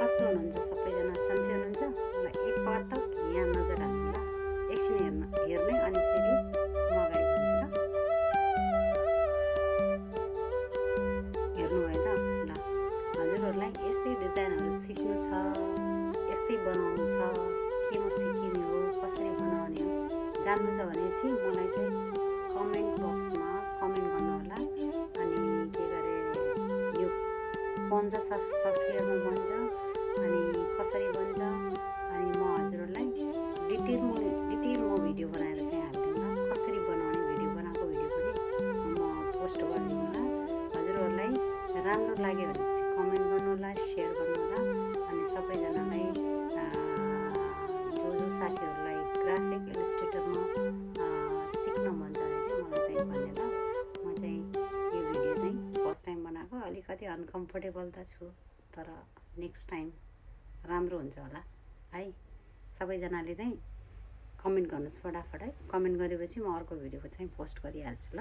कस्तो हुनुहुन्छ सबैजना, सन्चै हुनुहुन्छ? ल एकपटक यहाँ नजर हाल्नु ल, एकछिन हेर्ने अनि फेरि म अगाडि भन्छु ल। हेर्नुभयो त? ल हजुरहरूलाई यस्तै डिजाइनहरू सिक्नु छ, यस्तै बनाउनु छ, केमा सिकिने हो, कसरी बनाउने हो जान्नु छ भने चाहिँ मलाई चाहिँ कमेन्ट बक्समा कमेन्ट गर्नुहोला। अनि के गरे यो कुन चाहिँ सफ्टवेयरमा बन्छ अनि कसरी बन्छ अनि म हजुरहरूलाई डिटेल म भिडियो बनाएर चाहिँ हाल्दिनँ ल। कसरी बनाउने बनाएको भिडियो पनि म पोस्ट गरिदिउँला। हजुरहरूलाई राम्रो लाग्यो भने चाहिँ कमेन्ट गर्नुहोला, सेयर गर्नुहोला। अनि सबैजनालाई जो साथीहरूलाई ग्राफिक इलस्ट्रेटरमा सिक्न मन छ भने चाहिँ मलाई चाहिँ भन्ने ल। म चाहिँ यो भिडियो चाहिँ फर्स्ट टाइम बनाएको, अलिकति अनकम्फर्टेबल त छु, तर नेक्स्ट टाइम राम्रो हुन्छ होला है। सबैजनाले चाहिँ कमेन्ट गर्नुहोस् फटाफट है। कमेन्ट गरेपछि म अर्को भिडियोको चाहिँ पोस्ट गरिहाल्छु ल।